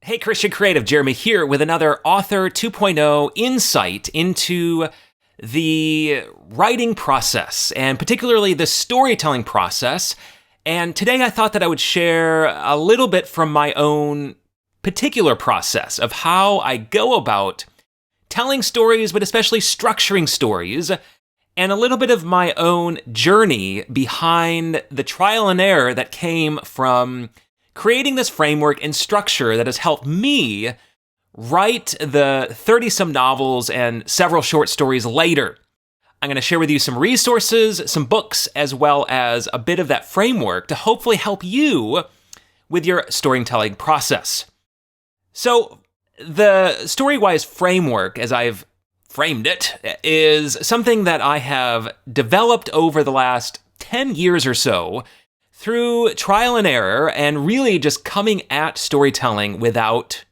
Hey, Christian Creative, Jeremy here with another Author 2.0 insight into the writing process, and particularly the storytelling process. And today I thought that I would share a little bit from my own particular process of how I go about telling stories, but especially structuring stories, and a little bit of my own journey behind the trial and error that came from creating this framework and structure that has helped me write the 30-some novels and several short stories later. I'm going to share with you some resources, some books, as well as a bit of that framework to hopefully help you with your storytelling process. So, the StoryWise framework, as I've framed it, is something that I have developed over the last 10 years or so through trial and error, and really just coming at storytelling without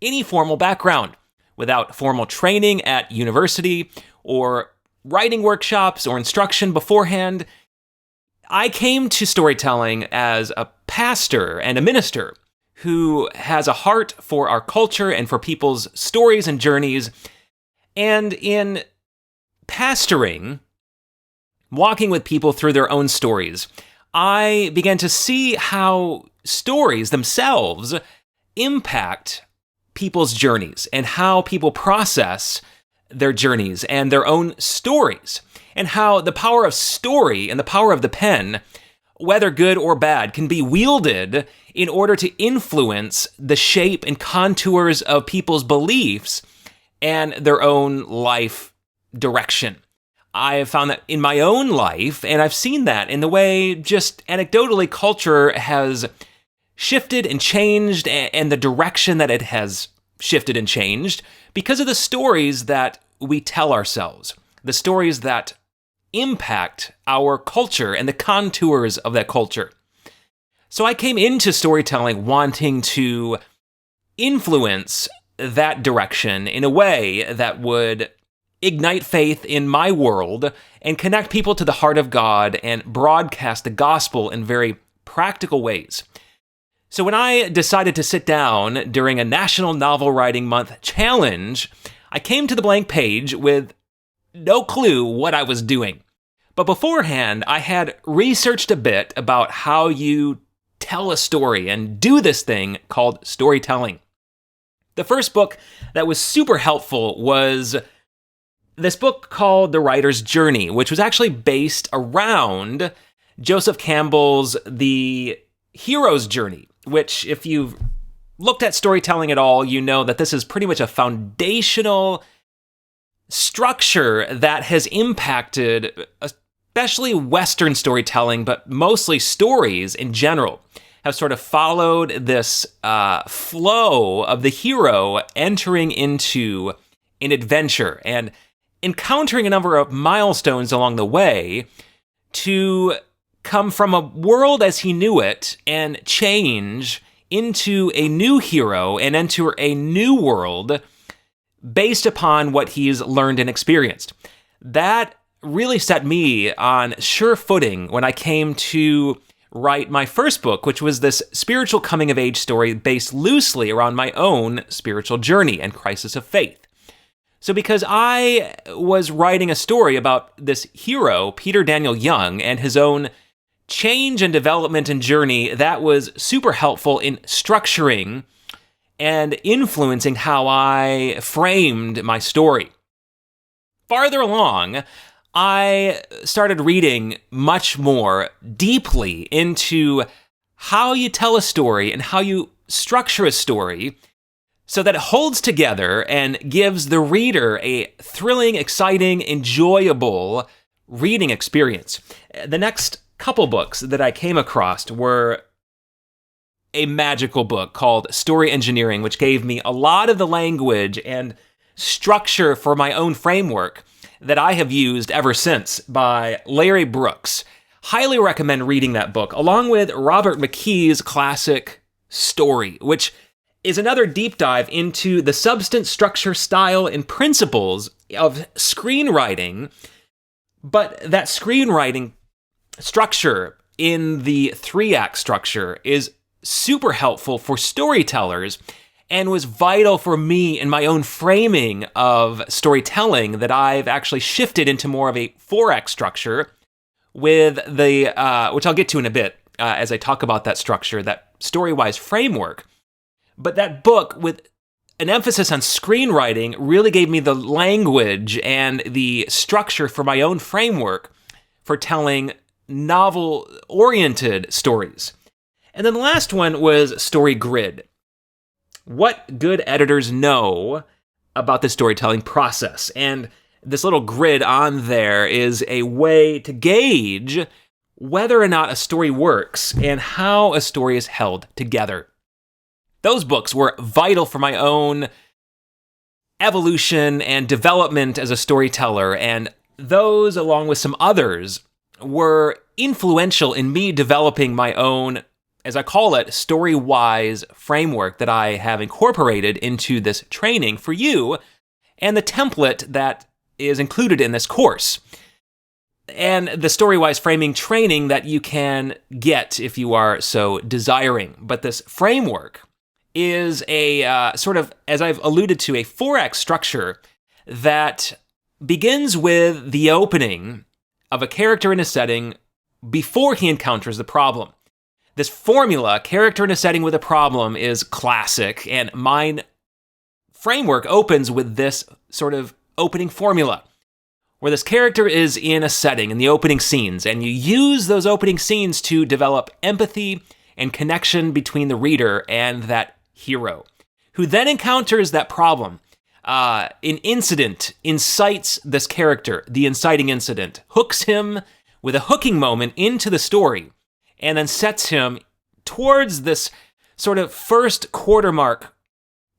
any formal background, without formal training at university or writing workshops or instruction beforehand. I came to storytelling as a pastor and a minister who has a heart for our culture and for people's stories and journeys. And in pastoring, walking with people through their own stories, I began to see how stories themselves impact people's journeys and how people process their journeys and their own stories, and how the power of story and the power of the pen, whether good or bad, can be wielded in order to influence the shape and contours of people's beliefs and their own life direction. I have found that in my own life, and I've seen that in the way, just anecdotally, culture has shifted and changed, and the direction that it has shifted and changed because of the stories that we tell ourselves, the stories that impact our culture and the contours of that culture. So I came into storytelling wanting to influence that direction in a way that would ignite faith in my world and connect people to the heart of God and broadcast the gospel in very practical ways. So when I decided to sit down during a National Novel Writing Month challenge, I came to the blank page with no clue what I was doing. But beforehand, I had researched a bit about how you tell a story and do this thing called storytelling. The first book that was super helpful was this book called The Writer's Journey, which was actually based around Joseph Campbell's The Hero's Journey, which, if you've looked at storytelling at all, you know that this is pretty much a foundational structure that has impacted especially Western storytelling, but mostly stories in general, have sort of followed this flow of the hero entering into an adventure and encountering a number of milestones along the way to come from a world as he knew it and change into a new hero and enter a new world based upon what he's learned and experienced. That really set me on sure footing when I came to write my first book, which was this spiritual coming-of-age story based loosely around my own spiritual journey and crisis of faith. So because I was writing a story about this hero, Peter Daniel Young, and his own change and development and journey, that was super helpful in structuring and influencing how I framed my story. Farther along, I started reading much more deeply into how you tell a story and how you structure a story so that it holds together and gives the reader a thrilling, exciting, enjoyable reading experience. The next couple books that I came across were a magical book called Story Engineering, which gave me a lot of the language and structure for my own framework that I have used ever since, by Larry Brooks. Highly recommend reading that book, along with Robert McKee's classic Story, which is another deep dive into the substance, structure, style, and principles of screenwriting, but that screenwriting structure in the 3-act structure is super helpful for storytellers and was vital for me in my own framing of storytelling that I've actually shifted into more of a 4-act structure with the, which I'll get to in a bit as I talk about that structure, that StoryWise framework. But that book, with an emphasis on screenwriting, really gave me the language and the structure for my own framework for telling novel-oriented stories. And then the last one was Story Grid. What good editors know about the storytelling process? And this little grid on there is a way to gauge whether or not a story works and how a story is held together. Those books were vital for my own evolution and development as a storyteller, and those, along with some others, were influential in me developing my own, as I call it, StoryWise framework that I have incorporated into this training for you, and the template that is included in this course. And the StoryWise framing training that you can get if you are so desiring. But this framework is a sort of, as I've alluded to, a 4-act structure that begins with the opening of a character in a setting before he encounters the problem. This formula, character in a setting with a problem, is classic, and mine framework opens with this sort of opening formula, where this character is in a setting in the opening scenes, and you use those opening scenes to develop empathy and connection between the reader and that hero, who then encounters that problem. An incident incites this character, the inciting incident, hooks him with a hooking moment into the story, and then sets him towards this sort of first quarter mark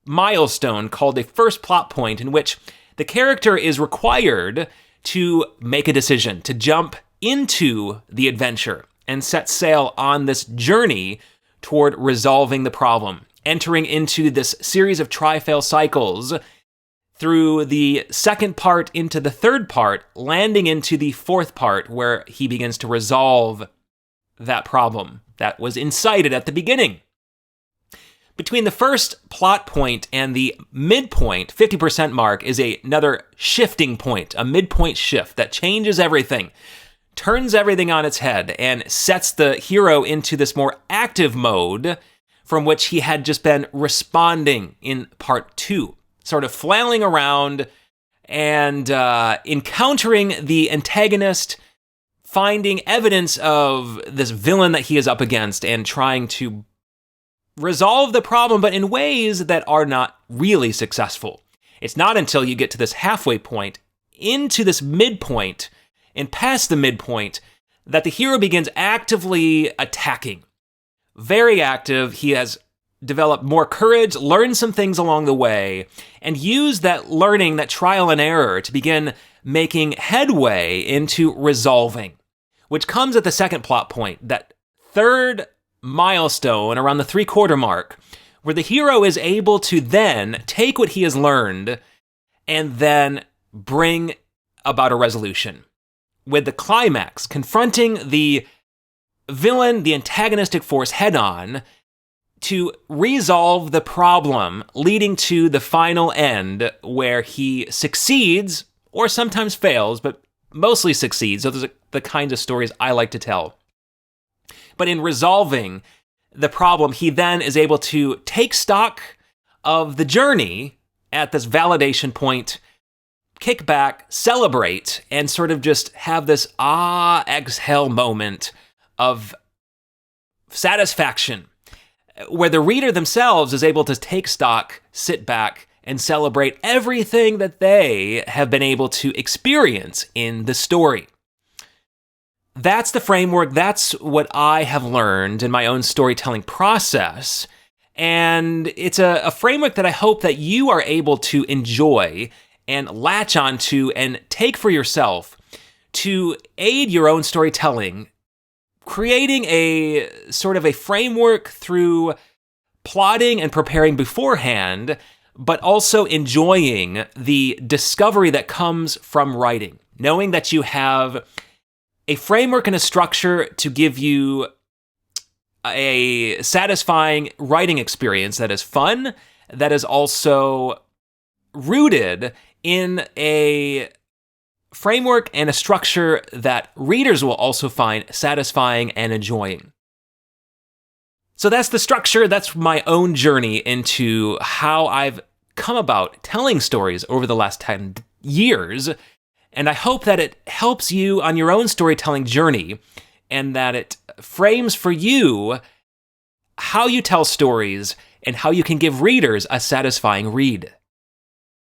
milestone called a first plot point, in which the character is required to make a decision, to jump into the adventure and set sail on this journey toward resolving the problem, entering into this series of try-fail cycles through the second part into the third part, landing into the fourth part where he begins to resolve that problem that was incited at the beginning. Between the first plot point and the midpoint, 50% mark, is another shifting point, a midpoint shift that changes everything, turns everything on its head, and sets the hero into this more active mode from which he had just been responding in part 2, sort of flailing around and encountering the antagonist, finding evidence of this villain that he is up against and trying to resolve the problem, but in ways that are not really successful. It's not until you get to this halfway point, into this midpoint, and past the midpoint, that the hero begins actively attacking. Very active. He has developed more courage, learned some things along the way, and used that learning, that trial and error, to begin making headway into resolving, which comes at the second plot point, that third milestone around the 3/4 mark, where the hero is able to then take what he has learned and then bring about a resolution, with the climax confronting the villain, the antagonistic force, head-on to resolve the problem, leading to the final end where he succeeds, or sometimes fails, but mostly succeeds. So those are the kinds of stories I like to tell. But in resolving the problem, he then is able to take stock of the journey at this validation point, kick back, celebrate, and sort of just have this exhale moment of satisfaction, where the reader themselves is able to take stock, sit back, and celebrate everything that they have been able to experience in the story. That's the framework. That's what I have learned in my own storytelling process. And it's a framework that I hope that you are able to enjoy and latch onto and take for yourself to aid your own storytelling, creating a sort of a framework through plotting and preparing beforehand, but also enjoying the discovery that comes from writing, knowing that you have a framework and a structure to give you a satisfying writing experience that is fun, that is also rooted in a framework and a structure that readers will also find satisfying and enjoying. So that's the structure. That's my own journey into how I've come about telling stories over the last 10 years. And I hope that it helps you on your own storytelling journey and that it frames for you how you tell stories and how you can give readers a satisfying read.